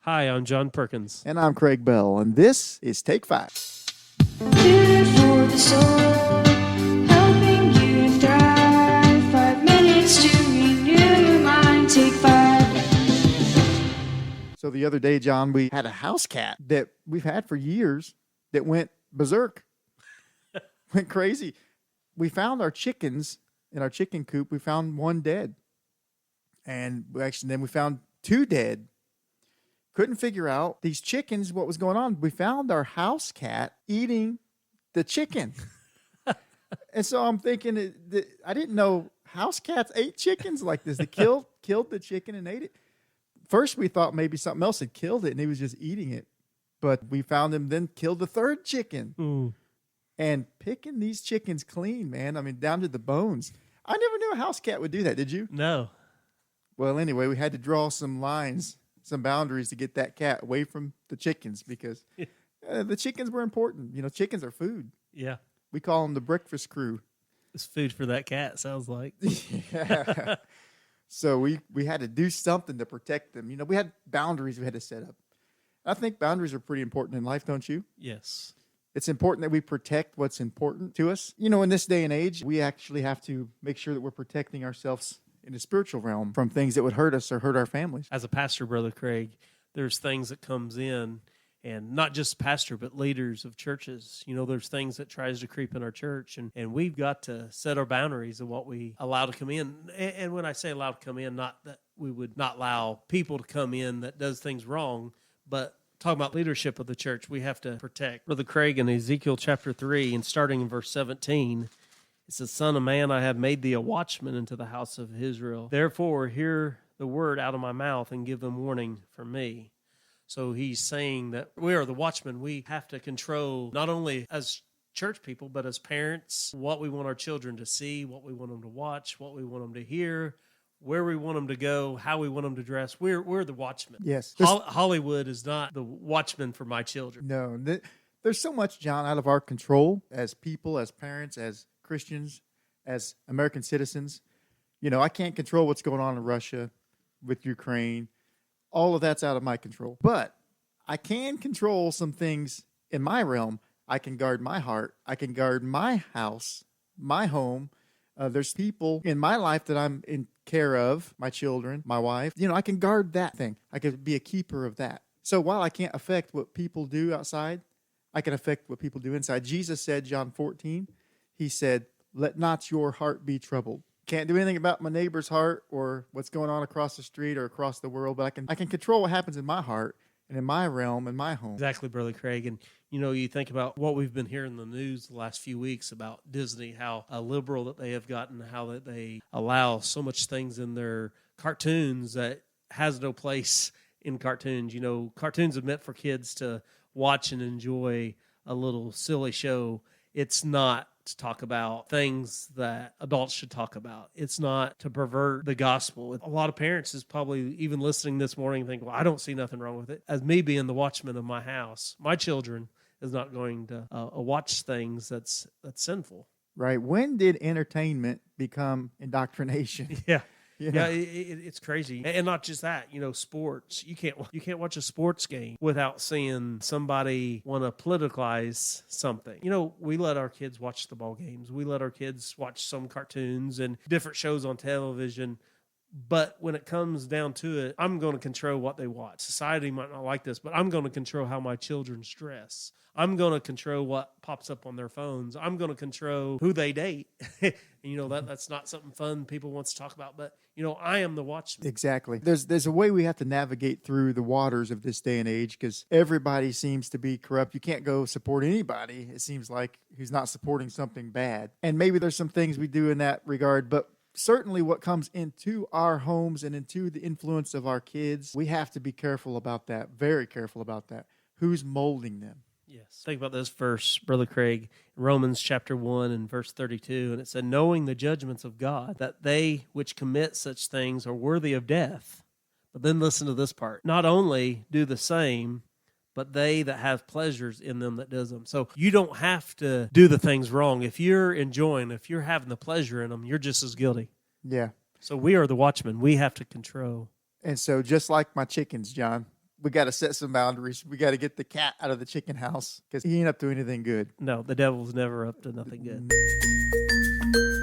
Hi, I'm John Perkins. And I'm Craig Bell, and this is Take 5. Food for the soul, helping you thrive. 5 minutes to renew your mind. Take 5. So the other day, John, we had a house cat that we've had for years that went berserk, went crazy. We found our chickens in our chicken coop. We found one dead. And then we found two dead. Couldn't figure out these chickens, what was going on. We found our house cat eating the chicken. And so I'm thinking, I didn't know house cats ate chickens like this. They killed the chicken and ate it. First, we thought maybe something else had killed it and he was just eating it. But we found him then killed the third chicken. Ooh. And picking these chickens clean, man. I mean, down to the bones. I never knew a house cat would do that. Did you? No. Well, anyway, we had to draw some lines, some boundaries to get that cat away from the chickens because the chickens were important. You know, chickens are food. Yeah. We call them the breakfast crew. It's food for that cat, sounds like. Yeah. So we had to do something to protect them. You know, we had boundaries we had to set up. I think boundaries are pretty important in life, don't you? Yes. It's important that we protect what's important to us. You know, in this day and age, we actually have to make sure that we're protecting ourselves in the spiritual realm from things that would hurt us or hurt our families. As a pastor, Brother Craig, there's things that comes in, and not just pastor, but leaders of churches. You know, there's things that tries to creep in our church, and we've got to set our boundaries of what we allow to come in. And when I say allow to come in, not that we would not allow people to come in that does things wrong, but talking about leadership of the church, we have to protect. Brother Craig, in Ezekiel chapter 3, and starting in verse 17, it says, Son of man, I have made thee a watchman into the house of Israel. Therefore, hear the word out of my mouth and give them warning from me. So he's saying that we are the watchmen. We have to control, not only as church people, but as parents, what we want our children to see, what we want them to watch, what we want them to hear, where we want them to go, how we want them to dress. We're the watchmen. Yes. Hollywood is not the watchman for my children. No. There's so much, John, out of our control as people, as parents, as Christians, as American citizens. You know, I can't control what's going on in Russia with Ukraine. All of that's out of my control. But I can control some things in my realm. I can guard my heart. I can guard my house, my home. There's people in my life that I'm in care of, my children, my wife. You know, I can guard that thing. I can be a keeper of that. So while I can't affect what people do outside, I can affect what people do inside. Jesus said, John 14, he said, let not your heart be troubled. Can't do anything about my neighbor's heart or what's going on across the street or across the world, but I can control what happens in my heart and in my realm, in my home. Exactly, Brother Craig. And, you know, you think about what we've been hearing in the news the last few weeks about Disney, how liberal that they have gotten, how that they allow so much things in their cartoons that has no place in cartoons. You know, cartoons are meant for kids to watch and enjoy a little silly show. It's not to talk about things that adults should talk about. It's not to pervert the gospel. A lot of parents is probably even listening this morning and think, well, I don't see nothing wrong with it. As me being the watchman of my house, my children is not going to watch things that's sinful. Right. When did entertainment become indoctrination? Yeah. You know? Yeah, it's crazy. And not just that, you know, sports. You can't watch a sports game without seeing somebody want to politicalize something. You know, we let our kids watch the ball games. We let our kids watch some cartoons and different shows on television. But when it comes down to it, I'm going to control what they watch. Society might not like this, but I'm going to control how my children dress. I'm going to control what pops up on their phones. I'm going to control who they date. You know, that's not something fun people want to talk about, but, you know, I am the watchman. Exactly. There's a way we have to navigate through the waters of this day and age because everybody seems to be corrupt. You can't go support anybody, it seems like, who's not supporting something bad. And maybe there's some things we do in that regard, but certainly what comes into our homes and into the influence of our kids, we have to be careful about that, very careful about that. Who's molding them? Yes. Think about this verse, Brother Craig, Romans chapter 1 and verse 32. And it said, knowing the judgments of God, that they which commit such things are worthy of death. But then listen to this part. Not only do the same, but they that have pleasures in them that does them. So you don't have to do the things wrong. If you're enjoying, if you're having the pleasure in them, you're just as guilty. Yeah. So we are the watchmen. We have to control. And so just like my chickens, John, we got to set some boundaries. We got to get the cat out of the chicken house because he ain't up to anything good. No, the devil's never up to nothing good.